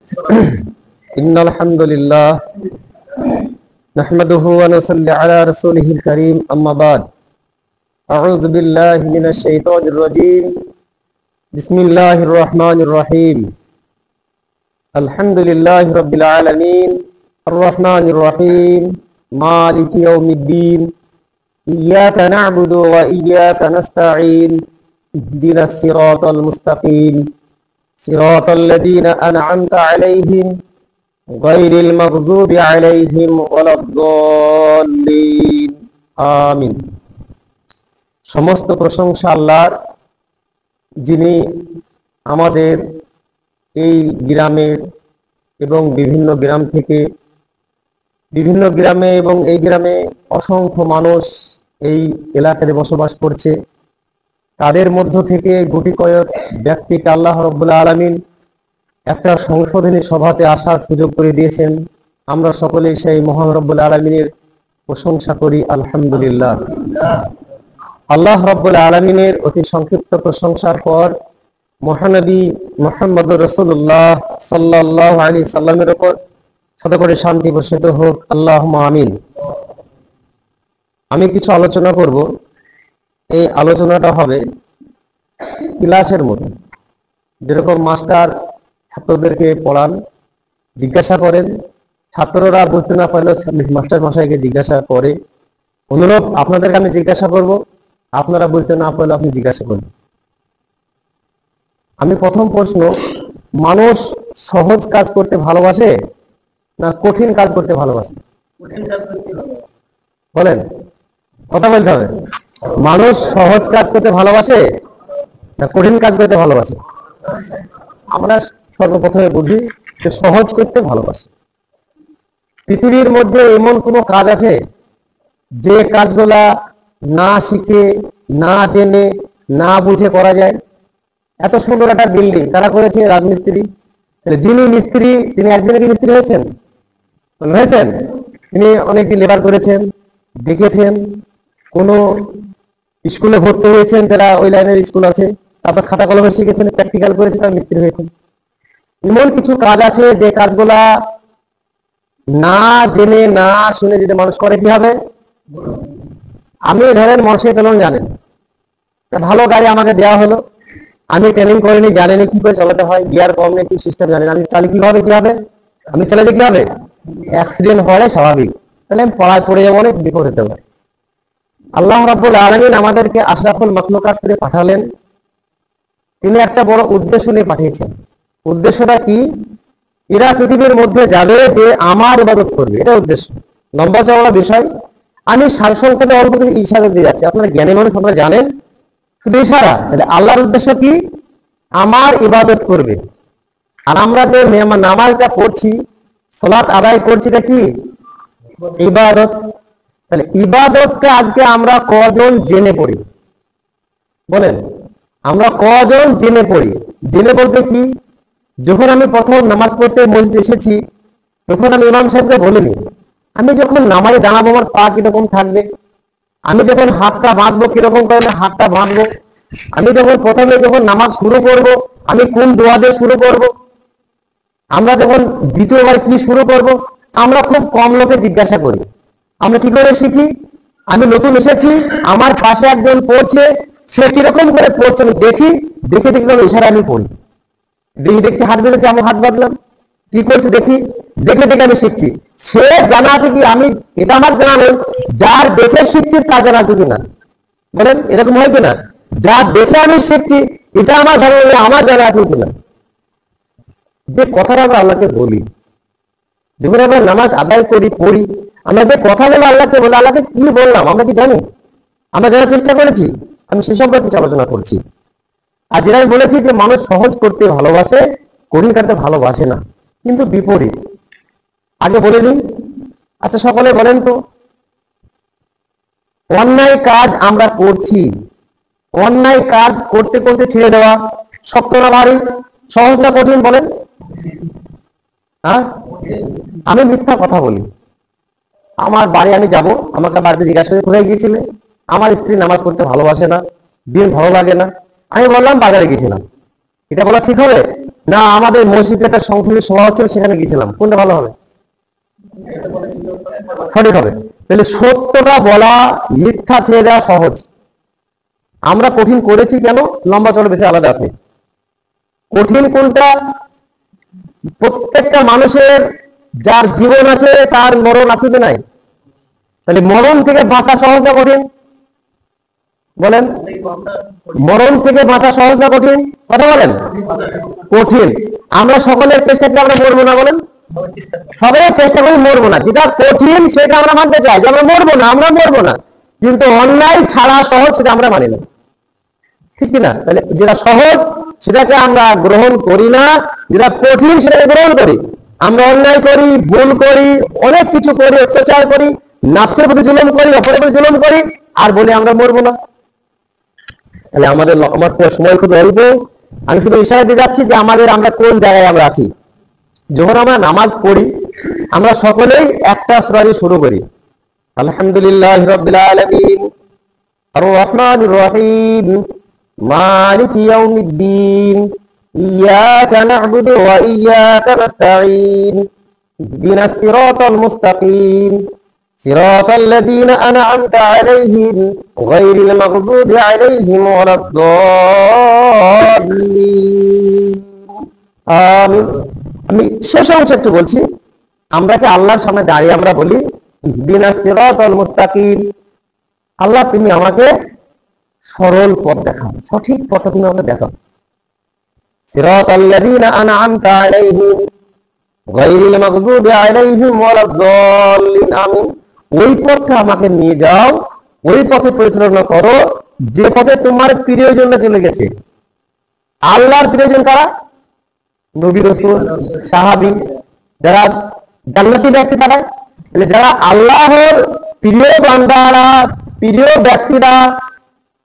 إن الحمد لله نحمده ونصلي على رسوله الكريم أما بعد أعوذ بالله من الشيطان الرجيم بسم الله الرحمن الرحيم الحمد لله رب العالمين الرحمن الرحيم مالك يوم الدين إياك نعبد وإياك نستعين اهدنا الصراط المستقيم صراط الذين أنعمت عليهم غير المغضوب عليهم ولا الضالين آمين। সমস্ত প্রশংসা আল্লাহর, যিনি আমাদের এই গ্রামের এবং বিভিন্ন গ্রাম থেকে বিভিন্ন গ্রামে এবং এই গ্রামে অসংখ্য মানুষ এই এলাকাতে বসবাস করছে, তাদের মধ্য থেকে গুটি কয়েক ব্যক্তিকে আল্লাহ রাব্বুল আলামিন একটা সংশোধনী সভাতে আসার সুযোগ করে দিয়েছেন। আমরা সকলেই সেই মহান রব্বুল আলামিনের প্রশংসা করি, আলহামদুলিল্লাহ। আল্লাহ রাব্বুল আলামিনের অতি সংক্ষিপ্ত প্রশংসার পর মহানবী মুহাম্মদুর রাসূলুল্লাহ সাল্লাল্লাহু আলাইহি সাল্লামের উপর শতকোটি শান্তি বর্ষিত হোক, আল্লাহুম্মা আমিন। আমি কিছু আলোচনা করব। এই আলোচনাটা হবে ক্লাসের মতো, যেরকম মাস্টার ছাত্রদেরকে পড়ান, জিজ্ঞাসা করেন, ছাত্ররা বুঝতে না পারলে মাস্টার মশাইকে জিজ্ঞাসা করে। অনুরূপ আপনাদেরকে আমি জিজ্ঞাসা করব, আপনারা বুঝতে না পারলে আপনি জিজ্ঞাসা করবেন। আমি প্রথম প্রশ্ন, মানুষ সহজ কাজ করতে ভালোবাসে না কঠিন কাজ করতে ভালোবাসে? বলেন, কথা বলতে হবে। মানুষ সহজ কাজ করতে ভালোবাসে না কঠিন কাজ করতে ভালোবাসে? আমরা সর্বপ্রথমে বুঝি যে সহজ করতে ভালোবাসে। পৃথিবীর মধ্যে এমন কোনো কাজ আছে যে কাজগুলা না শিখে, না জেনে, না বুঝে করা যায়? এত সুন্দর একটা বিল্ডিং কারা করেছে? রাজমিস্ত্রি। যিনি মিস্ত্রি তিনি একদিনে কি মিস্ত্রি হয়েছেন? হয়েছেন। তিনি অনেকদিন লেবার করেছেন, দেখেছেন, কোন স্কুলে ভর্তি হয়েছেন, তারা ওই লাইনের স্কুল আছে, তারপর খাতা কলমে শিখেছেন, প্র্যাকটিক্যাল করেছেন, তারা মিস্ত্রি হয়েছেন। এমন কিছু কাজ আছে যে কাজগুলা না জেনে না শুনে যদি মানুষ করে কি হবে? আমি ধরেন মনসে পেলন জানেন, ভালো গাড়ি আমাকে দেওয়া হলো, আমি ট্রেনিং করিনি, জানিনি কি করে চালাতে হয়, গিয়ার কম নেই, কি সিস্টেম জানেন, আমি চালি কিভাবে কি হবে? আমি চালাতে কি হবে? অ্যাক্সিডেন্ট হওয়াটাই স্বাভাবিক। তাহলে আমি পড়ায় পড়ে যাবো, অনেক বিপদ হতে পারে। আল্লাহ রাব্বুল আলামিন আমাদেরকে আশরাফুল মাখলুকাত করে পাঠালেন, তিনি একটা বড় উদ্দেশ্য নিয়ে পাঠিয়েছেন। উদ্দেশ্যটা কি? এরা পৃথিবীর মধ্যে যাবে যে আমার ইবাদত করবে, এটা উদ্দেশ্য। লম্বা চওড়া বিষয়, আমি সারসংক্ষেপে অল্প কিছু ইশারা দিয়ে যাচ্ছি। আপনারা জ্ঞানী মানুষ, আপনারা জানেন, শুধু ইশারা। তাহলে আল্লাহর উদ্দেশ্য কি? আমার ইবাদত করবে। আর আমরা যে নামাজটা পড়ছি, সালাত আদায় করছি, এটা কি? ইবাদত। তাহলে ইবাদতকে আজকে আমরা কজন জেনে পড়ি? বলেন, আমরা কজন জেনে পড়ি? জেনে বলতে কি? যখন আমি প্রথম নামাজ পড়তে মসজিদে এসেছি, তখন আমি ইমাম সাহেবকে বলিনি, আমি যখন নামাজে দাঁড়াবো আমার পা কিরকম থাকবে, আমি যখন হাতটা বাঁধবো কিরকম করে হাতটা বাঁধবো, আমি যখন নামাজ শুরু করব আমি কোন দোয়া দিয়ে শুরু করব, আমরা যখন দ্বিতীয়বার কি শুরু করব, আমরা খুব কম লোকে জিজ্ঞাসা করি। আমরা কি করে শিখি? আমি নতুন এসেছি, আমার পাশে একজন পড়ছে, সে কিরকম করে পড়ছে আমি দেখি, দেখে দেখে ইশারা আমি পড়ি। দেখছি হাত বেঁধেছে, আমি হাত বাঁধলাম, কি করছে দেখি, দেখে দেখে আমি শিখছি। সে জানা আছে কি? আমি এটা আমার জানা নেই, যার দেখে শিখছি তা জানা আছে কিনা? বলেন, এরকম হয় কিনা? যা দেখে আমি শিখছি এটা আমার ধারণা নেই, আমার জানা আছে কিনা? যে কথাটা আমরা আল্লাহকে বলি, যখন আমরা নামাজ আদায় করি, পড়ি, আমরা যে কথা বলে আল্লাহকে বলে, আল্লাহকে কি বললাম আমরা কি জানি? আমরা জানার চেষ্টা করেছি? আমি সে সম্পর্কে কিছু আলোচনা করছি। আর যেটা আমি বলেছি যে মানুষ সহজ করতে ভালোবাসে, কঠিন করতে ভালোবাসে না, কিন্তু বিপরীত। আগে বলে দিন। আচ্ছা, সকলে বলেন তো, অন্যায় কাজ আমরা করছি, অন্যায় কাজ করতে করতে ছেড়ে দেওয়া শক্ত না ভারী? সহজ না কঠিন? বলেন। হ্যাঁ, আমি মিথ্যা কথা বলি। আমার বাড়ি আমি যাব, আমাকে বাড়িতে জিজ্ঞাসা করে কোথায় গিয়েছিলে, আমার স্ত্রী নামাজ পড়তে ভালোবাসে না, দিন ভালো লাগে না, আমি বললাম বাজারে গেছিলাম। এটা বলা ঠিক হবে? না আমাদের মসজিদে একটা সংস্কৃতি সভা হচ্ছিল, সেখানে গিয়েছিলাম, কোনটা ভালো হবে? সঠিক হবে। তাহলে সত্যটা বলা, মিথ্যা ছেড়ে দেওয়া সহজ। আমরা কঠিন করেছি কেন? লম্বা চলে বেশি আলাদা আছে। কঠিন কোনটা? প্রত্যেকটা মানুষের যার জীবন আছে তার মরণ আছে কি নাই? তাহলে মরণ থেকে বাঁচা সহজ না কঠিন? বলেন, মরণ থেকে বাঁচা সহজ না কঠিন? কথা বলেন। কঠিন। আমরা সকলের চেষ্টা করে আমরা মরবো না, বলেন? সবাই চেষ্টা করি মরবো না, যেটা কঠিন সেটা আমরা মানতে চাই যে আমরা মরবো না, আমরা মরবো না। কিন্তু অন্যায় ছাড়া সহজ সেটা আমরা মানি না, ঠিক কিনা? তাহলে যেটা সহজ সেটাকে আমরা গ্রহণ করি না, যেটা কঠিন সেটাকে গ্রহণ করি। আমরা অন্যায় করি, ভুল করি, অনেক কিছু করি, অত্যাচার করি, নাফসের প্রতি জুলুম করি, অপরের প্রতি জুলুম করি, আর বলি আমরা মরবো না। তাহলে আমার সময় খুব অল্প, আমি শুধু ইশারা দিয়ে যাচ্ছি যে আমরা কোন জায়গায় আমরা আছি। যখন আমরা নামাজ পড়ি আমরা সকলেই একটা সূরা দিয়ে শুরু করি, আলহামদুলিল্লাহি রাব্বিল আলামিন আর রহমানির রহিম মালিকি ইয়াউমিদ্দিন ইয়াকা না'বুদু ওয়া ইয়াকা নাস্তাঈন ইহদিনাস সিরাতাল মুস্তাকিম সিরাতাল লাযীনা আন'আমতা আলাইহিম গায়রিল মাগযুবি আলাইহিম ওয়ালাদ-দাল্লিন। আমিন। আমি শেষ অংশ একটু বলছি। আমরা কি আল্লাহর সামনে দাঁড়িয়ে আমরা বলি ইহদিনাস সিরাতাল মুস্তাকিম, আল্লাহ তুমি আমাকে সরল পথ দেখাও, সঠিক পথ তুমি আমাকে দেখাও। সিরাতাল লাযীনা আন'আমতা আলাইহিম গায়রিল মাগযুবি আলাইহিম ওয়ালাদ-দাল্লিন। আমিন। ওই পথে আমাকে নিয়ে যাও, ওই পথে পরিচালনা করো যে পথে তোমার প্রিয়জন চলে গেছে। আল্লাহর প্রিয়জন কারা? নবী রাসূল, সাহাবী, যারা জান্নাতি ব্যক্তি তারা। যারা আল্লাহর প্রিয় বান্দারা, প্রিয় ব্যক্তিরা,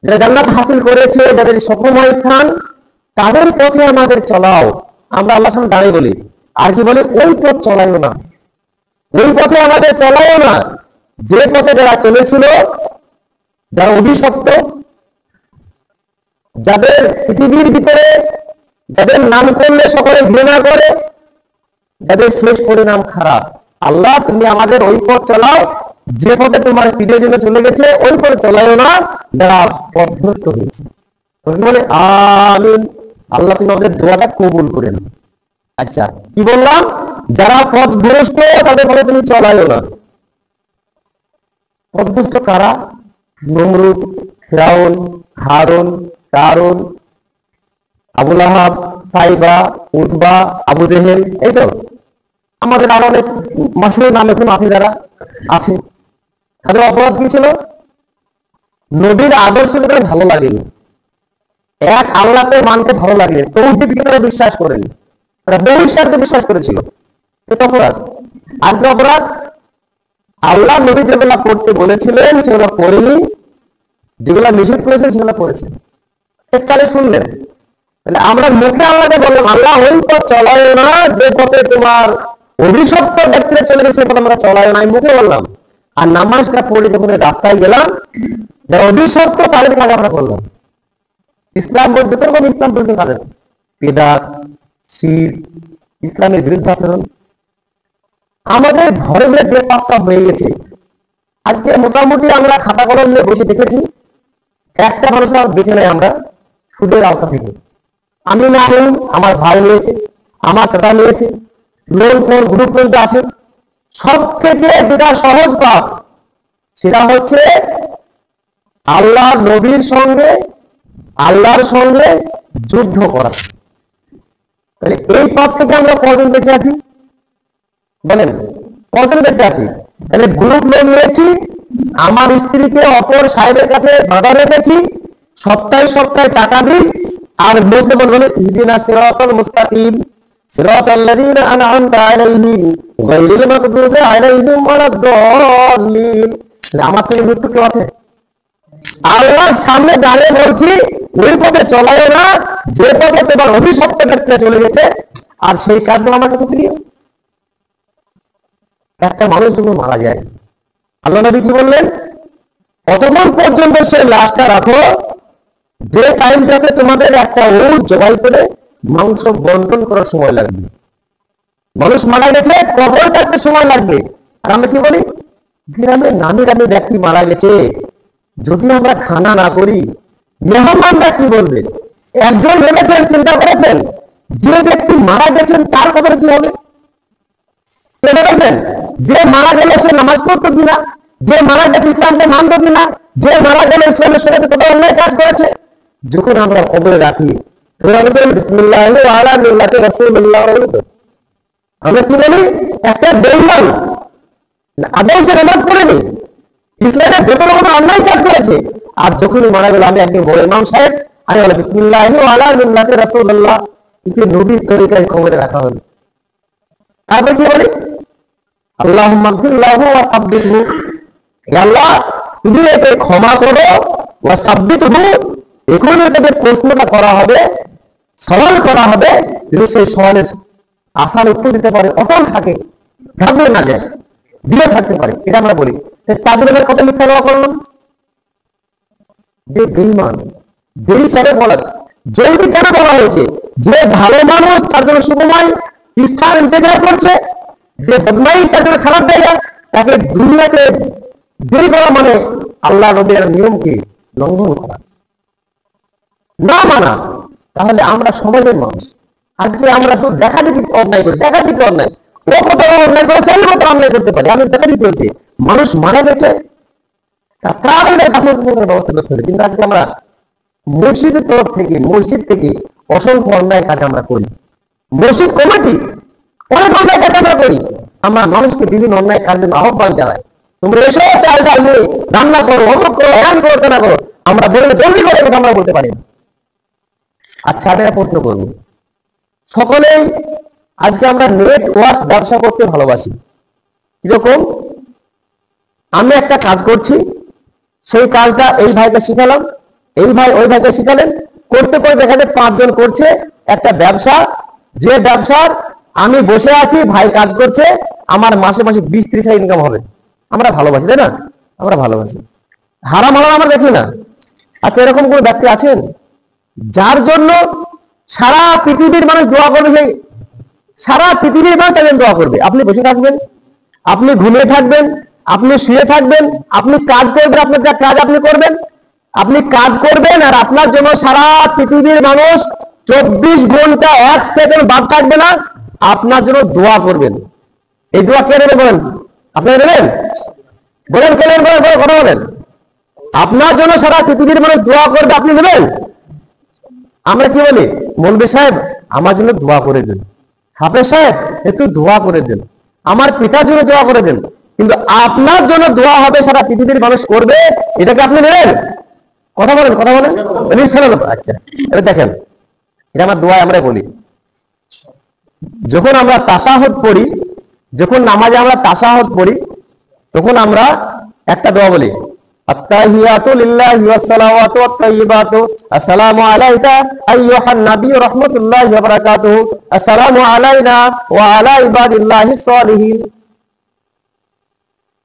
যারা জান্নাত হাসিল করেছে, যাদের সুখময় স্থান, তাদের পথে আমাদের চলাও। আমরা আল্লাহর সামনে দাঁড়িয়ে বলি, আর কি বলি? ওই পথ চলাইও না, ওই পথে আমাদের চলাইও না যে পথে যারা চলেছিল, যারা অভিশপ্ত, যাদের পৃথিবীর ভিতরে যাদের নাম করলে সকলে ঘৃণা করে, যাদের শেষ পরিণাম খারাপ। আল্লাহ তুমি আমাদের ওই পথ চলাও যে পথে তোমার প্রিয়জন চলে গেছে, ওই পথে চলাও না যারা পথভ্রষ্ট হয়েছে। বলে আমিন। আল্লাহ তুমি আমাদের দোয়াটা কবুল করেন। আচ্ছা, কি বললাম? যারা পথভ্রষ্ট তাদের পথে তুমি চলাইও না। পথভ্রষ্ট কারা? নমরুদ, ফিরাউন, হারুন, কারুন, আবু লাহাব, সাইবা, উতবা, আবু জেহেল, এই তো আমাদের আরো অনেক মাসুর নাম এখন আছে যারা আছে। তাদের অপরাধ কি ছিল? নবীর আদর্শ ভালো লাগেনি, এক আল্লাহকে মানতে ভালো লাগেনি, তৌহিদকে তারা বিশ্বাস করেনি, তারা বহু বিশ্বাস করেছিল। এটা অপরাধ। আর কি অপরাধ? আল্লাহ নবী যেগুলা করতে বলেছিলেন সেগুলো করেনি, যেগুলা নিষেধ করেছেন সেগুলো করেছে। এককালে শুনলেন। আমরা মুখে আল্লাহকে বললাম আল্লাহ ওই পথ চলায় না যে পথে তোমার অভিশপ্ত ব্যক্তিরা চলে গেছে, পথে আমরা চলায় না, আমি মুখে বললাম। আর নামাজটা পড়ে যখন রাস্তায় গেলাম, যারা অভিশপ্ত তাদের কাজ আমরা করলাম। ইসলাম বলতে কোন ইসলাম বলতে কাজ আছে? বিদআত, শিরক, ইসলামের বিরুদ্ধে আচরণ। আমাদের ঘরে ঘরে যে পাপটা হয়ে গেছে, আজকে মোটামুটি আমরা খাতা কলম নিয়ে বসে দেখেছি একটা মানুষ বেঁচে নেই আমরা সুদের আওতা থেকে। আমি না নেই, আমার ভাই নিয়েছে, আমার চাচা নিয়েছে, লোন কোন গ্রুপ পর্যন্ত আছে। সব থেকে যেটা সহজ পাপ সেটা হচ্ছে আল্লাহ নবীর সঙ্গে, আল্লাহর সঙ্গে যুদ্ধ করা। তাহলে এই পাপ থেকে আমরা কজন বেঁচে আছি? বলেন, কজন বেঁচে আছি? তাহলে গ্রুপ লোন নিয়েছি, আমার স্ত্রীকে অপর সাহেবের কাছে বাধা রেখেছি, সপ্তাহে সপ্তাহে টাকা দিই, আর বলতে বলবেন ইহদিনাস সিরাতাল মুস্তাকিম সিরাতাল লাযীনা আন'আমতা আলাইহিম গায়রিল মাগযুবি আলাইহিম ওয়ালাদ-দাল্লিন। আমার থেকে মৃত্যু কেউ আছে? আল্লাহর সামনে দাঁড়িয়ে বলছি ওই পথে চলায় না যে পথে তোমার অভিশপ্ত ব্যক্তিরা চলে গেছে, আর সেই কাজগুলো আমার কাছে প্রিয়। একটা মানুষ যখন মারা যায়, আল্লাহ নবী কি বললেন? কতক্ষণ পর্যন্ত সে লাশটা রাখো যে টাইমটাতে তোমাদের একটা উট জবাই করে মাংস বন্টন করার সময় লাগবে। মানুষ মারা গেছে, কবর কাটতে সময় লাগবে। আর আমরা কি বলি, গ্রামে নামি দামি ব্যক্তি মারা গেছে, যদি আমরা খানা না করি মেহমানরা কি বলবে? একজন ভেবেছেন, চিন্তা করেছেন যে ব্যক্তি মারা গেছেন তার কবরে কি হবে? ভেবেছেন যে মারা গেলে সে নামাজ পড়তো কিনা, যে মারা গেছে ইসলামকে মানতো কিনা, যে মারা গেলে ইসলামের সাথে কত অন্যায় কাজ করেছে? যখন আমরা কবরে রাখি বিসমিল্লাহ আলা মিল্লাতি রাসূলুল্লাহ, আমরা কি বলি? একটা বেঈমান আদৌ সে নামাজ পড়েনি, ইসলামের যত রকম অন্যায় কাজ করেছে, আর যখনই মারা গেল আমি একজন বড় ইমাম সাহেব, আমি বলি বিসমিল্লাহ আলা মিল্লাতি রাসূলুল্লাহ, একে নবীর তরিকায় কবরে রাখা হলো। তারপর কি বলি? আল্লাহুম্মা গফির লাহু ওয়া সাব্বিতহু, হে আল্লাহ তুমি একে ক্ষমা করো, ওয়া সাব্বিতহু, এখন এটাকে প্রশ্নটা করা হবে, সওয়াল করা হবে, যদি সেই সওয়ালের আসার উত্তর দিতে পারে, অটল থাকে, ঘাবড়ে না যায়, দিয়ে থাকতে পারে, এটা আমরা বলি। তাজুলের কত মিথ্যা দেওয়া করলাম, যে বেঈমান, দেরি কেন বলা, জলদি কেন বলা হয়েছে? যে ভালো মানুষ তার জন্য সুখময় স্থান ইন্তজার করছে, যে বদমাই তার জন্য খারাপ জায়গা, তাকে দুনিয়াতে দেরি করা মানে আল্লাহ নবীর নিয়মকে লঙ্ঘন করা, না মানা। তাহলে আমরা সমাজের মানুষ, আজকে আমরা শুধু দেখা দেখি অন্যায় করি, দেখা দেখি অন্যায়, ও কত অন্যায় করেছে আমি কত অন্যায় করতে পারি, আমি দেখা দিতে হচ্ছে। মানুষ মারা গেছে ব্যবস্থা করতে হবে, কিন্তু আজকে আমরা মসজিদের তরফ থেকে, মসজিদ থেকে অসংখ্য অন্যায় কাজ আমরা করি। মসজিদ কমিটি অনেক অন্যায় কাজ আমরা করি, আমরা মানুষকে বিভিন্ন অন্যায় কাজের আহ্বান জানাই, তোমরা এসো চাল ডাল নিয়ে রান্না করো, অমুক করো, এমন করো, কেনা করো, আমরা বললে জলদি করে আমরা বলতে পারি না। আচ্ছা, আমি একটা প্রশ্ন করবো, সকলেই আজকে আমরা নেটওয়ার্ক ব্যবসা করতে ভালোবাসি, কিরকম? আমি একটা কাজ করছি, সেই কাজটা এই ভাইকে শিখালাম, এই ভাই ওই ভাইকে শিখালেন, করতে করে দেখা যায় 5 জন করছে একটা ব্যবসা, যে ব্যবসার আমি বসে আছি, ভাই কাজ করছে, আমার মাসে মাসে 20-30 হাজার ইনকাম হবে। আমরা ভালোবাসি, তাই না? আমরা ভালোবাসি, হারাম হারাম আমরা দেখি না। আচ্ছা, এরকম কোন ব্যক্তি আছেন যার জন্য সারা পৃথিবীর মানুষ দোয়া করবে? সেই সারা পৃথিবীর মানুষ তাদের দোয়া করবে। আপনি বসে থাকবেন, আপনি ঘুমিয়ে থাকবেন, আপনি শুয়ে থাকবেন, আপনি কাজ করবেন, আপনার যা কাজ আপনি করবেন, আপনি কাজ করবেন, আর আপনার জন্য সারা পৃথিবীর মানুষ 24 ঘন্টা 1 সেকেন্ড বাদ থাকবে না, আপনার জন্য দোয়া করবেন। এই দোয়া কে নেবে বলেন? আপনি নেবেন? বলেন কে নেবেন? কথা বলেন। আপনার জন্য সারা পৃথিবীর মানুষ দোয়া করবে, আপনি নেবেন? আমরা কি বলি? মৌলভী সাহেব আমার জন্য দোয়া করে দেন, হাফেজ সাহেব একটু দোয়া করে দেন, আমার পিতার জন্য দোয়া করে দেন। কিন্তু আপনার জন্য দোয়া হবে, সারা পৃথিবীর মানুষ করবে, এটাকে আপনি নেবেন? কথা বলেন, কথা বলেন। আচ্ছা, এটা দেখেন, এটা আমার দোয়া আমরা বলি। যখন আমরা তাশাহুদ পড়ি, যখন নামাজে আমরা তাশাহুদ পড়ি, তখন আমরা একটা দোয়া বলি, আত্তাহিয়াতু লিল্লাহি ওয়াস সালাওয়াতু ওয়াত তাইয়্যিবাতু, আসসালামু আলাইকা আইয়ুহান নাবিয়্যু রাহমাতুল্লাহি ওয়া বারাকাতুহু, আসসালামু আলাইনা ওয়া আলা ইবাদিল্লাহিস সালিহিন।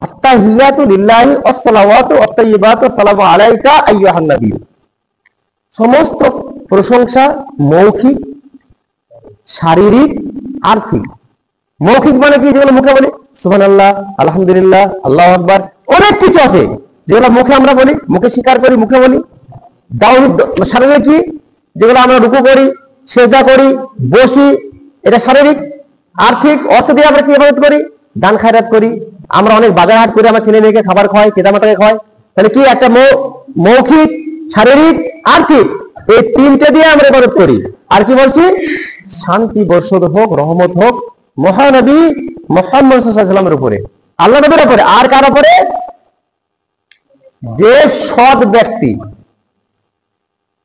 আত্তাহিয়াতু লিল্লাহি ওয়াস সালাওয়াতু ওয়াত তাইয়্যিবাতু, আসসালামু আলাইকা আইয়ুহান নাবিয়্যু। সমস্ত প্রশংসা মৌখিক, শারীরিক, আর্থিক। মৌখিক মানে কি? যেগুলো মুখে বলি, সুবহানাল্লাহ, আলহামদুলিল্লাহ, আল্লাহু আকবার, অনেক কিছু আছে যেগুলো মুখে আমরা বলি, মুখে স্বীকার করি, মুখে বলি। শারীরিক কি? যেগুলো আমরা রুকু করি, সিজদা করি, বসি, এটা শারীরিক। আর্থিক, অর্থ দিয়ে আমরা কি ইবাদত করি? দান খায়রাত করি, আমরা অনেক বাজার হাট করে আমার ছেলে মেয়েকে খাবার খাওয়াই, পিতামাতাকে খাওয়াই। তাহলে কি? একটা মৌখিক, শারীরিক, আর্থিক, এই 3টে দিয়ে আমরা ইবাদত করি। আর কি বলছি? শান্তি বর্ষিত হোক, রহমত হোক মহানবী মুহাম্মদ সাল্লাল্লাহু আলাইহি ওয়াসাল্লামের উপরে, আল্লাহ নবীর উপরে। আর কার উপরে? যে সৎ ব্যক্তি,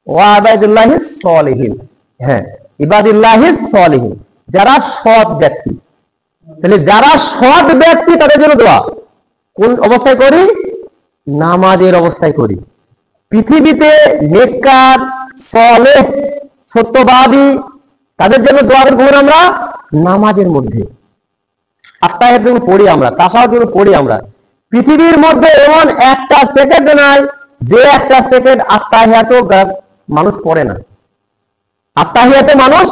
ওয়া ইবাদিল্লাহিস সালিহিন। হ্যাঁ, ইবাদিল্লাহিস সালিহিন, যারা সৎ ব্যক্তি। তাহলে যারা সৎ ব্যক্তি তাদের জন্য দোয়া কোন অবস্থায় করি? নামাজের অবস্থায় করি। পৃথিবীতে নেককার, সালেহ, সত্যবাদী তাদের জন্য দোয়া করি আমরা নামাজের মধ্যে। আত্মাহের জন্য পড়ি আমরা, তাশাহুদের জন্য পড়ি আমরা। পৃথিবীর মধ্যে এমন একটা সেকেন্ড নাই যে একটা সেকেন্ড আত্মাহিয়াত মানুষ পড়ে না। আত্তাহিয়াতে মানুষ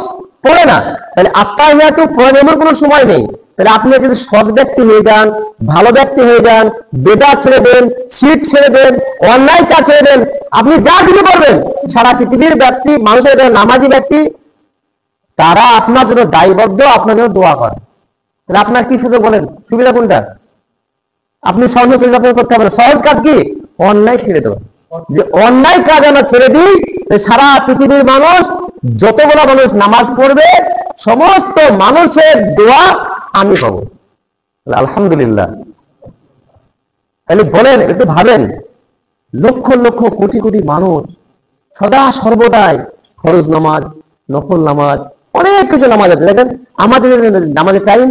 পড়ে না, তাহলে আত্তাহিয়াতে পড়ে এমন কোনো সময় নেই। তাহলে আপনি যদি সৎ ব্যক্তি হয়ে যান, ভালো ব্যক্তি হয়ে যান, বেদাত ছেড়ে দেন, শিরক ছেড়ে দেন, অন্যায় কাজ ছেড়ে দেন, আপনি যা কিছু করবেন, সারা পৃথিবীর ব্যক্তি, মানুষের নামাজি ব্যক্তি, তারা আপনার জন্য দায়বদ্ধ, আপনার জন্য দোয়া করে। তাহলে আপনার কি সুযোগ বলেন, সুবিধা কোনটা? আপনি সহজ চিন্তা করতে পারেন, সহজ কাজ কি? অন্যায় ছেড়ে দেওয়া। যে অন্যায় কাজ আমরা ছেড়ে দিই, সারা পৃথিবীর মানুষ, যতগুলো মানুষ নামাজ পড়বে, সমস্ত মানুষের দোয়া আমি পাবো। আলহামদুলিল্লাহ। তাহলে বলেন, একটু ভাবেন, লক্ষ লক্ষ কোটি কোটি মানুষ সদা সর্বদাই ফরজ নামাজ, নফল নামাজ, অনেক কিছু নামাজ আছে। দেখেন আমাদের নামাজের টাইম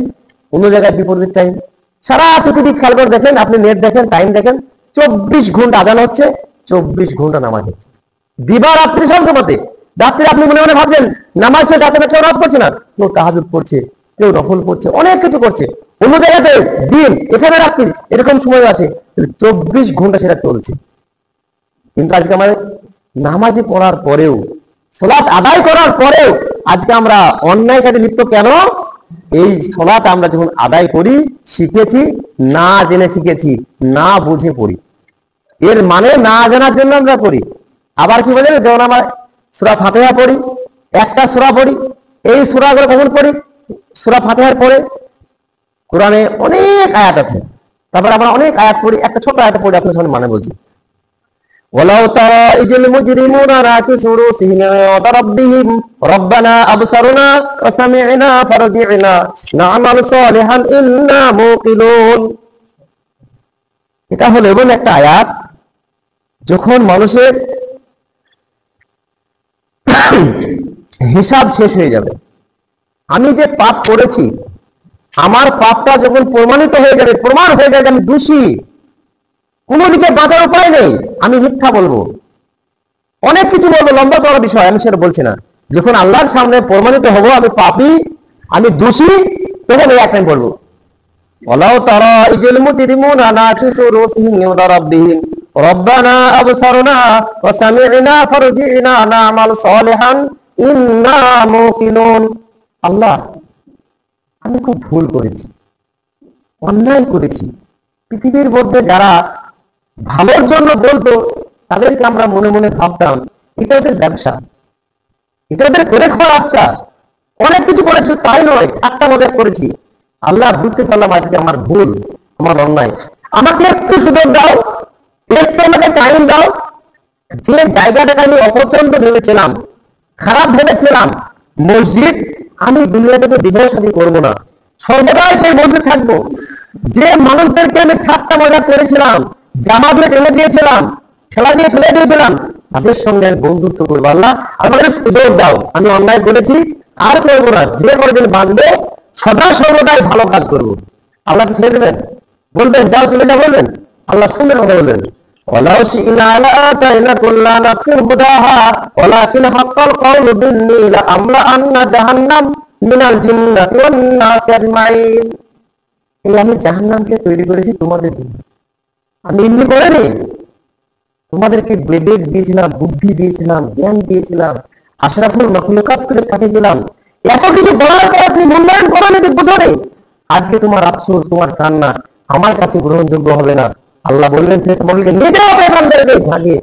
অন্য জায়গায় বিপরীত টাইম। সারা পৃথিবী খেয়াল করে দেখেন, আপনি নেট দেখেন, টাইম দেখেন, 24 ঘন্টা আজান হচ্ছে, 24 ঘন্টা নামাজ হচ্ছে, দিবা রাত্রি সব সময়তে। রাত্রে আপনি মনে মনে ভাবছেন নামাজ শেষ, রাতে কেউ নামাজ পড়ছে না, কেউ তাহাজ্জুদ পড়ছে, কেউ নফল পড়ছে, অনেক কিছু করছে। অন্য জায়গাতে দিন, এখানে রাত্রি, এরকম সময় আছে, 24 ঘন্টা সেটা চলছে। কিন্তু আজকে আমাদের নামাজে পড়ার পরেও, সালাত আদায় করার পরেও আজকে আমরা অন্যায় কাজে লিপ্ত কেন? এই সালাত আমরা যখন আদায় করি, শিখেছি, না জেনে শিখেছি, না বুঝে পড়ি। এর মানে না জানার জন্য আমরা করি। আবার কি বলেন, যেমন আমরা সূরা ফাতিহা পড়ি, একটা সূরা পড়ি, এই সূরাগুলো কখন পড়ি? সূরা ফাতিহার পরে কোরআনে অনেক আয়াত আছে, তারপর আমরা অনেক আয়াত পড়ি, একটা ছোট আয়াত পড়ি, আপনার সামনে মানে বলছি। ওয়ালাউ তারা ইজল মুজরিমুনা রাকিসু রুসিহিম ওয়া রাব্বিহিম রব্বানা আবসারনা ওয়া সামি'না ফারজি'না না'মাল সালিহান ইন্না মুকিনুন। এটা হলো এমন একটা আয়াত, যখন মানুষের হিসাব শেষ হয়ে যাবে, আমি যে পাপ করেছি, আমার পাপটা যখন প্রমাণিত হয়ে যাবে, প্রমাণ হয়ে যাবে আমি দোষী, কোন দিকে বাঁচার উপায় নেই, আমি মিথ্যা বলবো, অনেক কিছু বলবো, লম্বা চড়া বিষয়, আমি সেটা বলছি না। যখন আল্লাহর সামনে প্রমাণিত হব আমি পাপী, আমি দোষী, তখন এই একটাই বলবো, ওয়ালাউ তারা ইজল মুজরিমুনা নাকিসু রুসিহিম ওয়া রাব্বিহিম রব্বানা আবসারনা ওয়া সামি'না ফারজি'না না'মাল সালিহান ইন্না মুকিনুন। আল্লাহ, আমি খুব ভুল করেছি, অন্যায় করেছি। পৃথিবীর মধ্যে যারা ভালোর জন্য বলতো, তাদেরকে আমরা মনে মনে ভাবতাম এটা ওদের ব্যবসা, এটা ওদের করে খাওয়া রাস্তা, অনেক কিছু করেছি, তাই নয়, ঠাট্টা মজা করেছি। আল্লাহ, বুঝতে পারলাম আজকে আমার ভুল, আমার অন্যায়, আমাকে একটু সুযোগ দাও, একটু আমাকে টাইম দাও। যে জায়গাটাকে আমি অপছন্দ ভেবেছিলাম, খারাপ ভেবেছিলাম, মসজিদ, আমি দুনিয়া থেকে বিবাহ শাদী করবো না, সর্বদাই সেই মসজিদ থাকবো। যে মানুষদেরকে আমি ঠাট্টা মজা করেছিলাম, জামা দিয়ে টেনে দিয়েছিলাম, খেলা দিয়ে ফেলে দিয়েছিলাম, তাদের সঙ্গে বন্ধুত্ব করবো। আল্লাহ, আমাদের সুযোগ দাও, আমি অন্যায় করেছি, আর করবো না, যে করেদিন বাঁচবে সদা সর্বদাই ভালো কাজ করবো। আল্লাহ ছেড়ে দেবেন? বলবেন যাও চলে যা, বলবেন? আল্লাহ সুন্দর কথা বলবেন, ওয়ালাউ শি'না লা'আতাইনা কুল্লা নাফসিন হুদাহা ওয়ালাকিন হাক্কাল কাওলু মিন্নী লা'আমলা'আন্না জাহান্নাম মিনাল জিন্নাতি ওয়ান নাসি আজমাইন। আমি জাহান্নামকে তৈরি করেছি তোমাদের জন্য, আমি এমনি করিনি, তোমাদেরকে বিবেক দিয়েছিলাম, বুদ্ধি দিয়েছিলাম, জ্ঞান দিয়েছিলাম, আশরাফুল মাখলুকাত করে পাঠিয়েছিলাম, এত কিছু বলার পর আপনি মূল্যায়ন করেন, বোঝেন। আজকে তোমার আফসোস, তোমার কান্না আমার কাছে গ্রহণযোগ্য হবে না। আল্লাহ বললেন, নিজেও ভাগিয়ে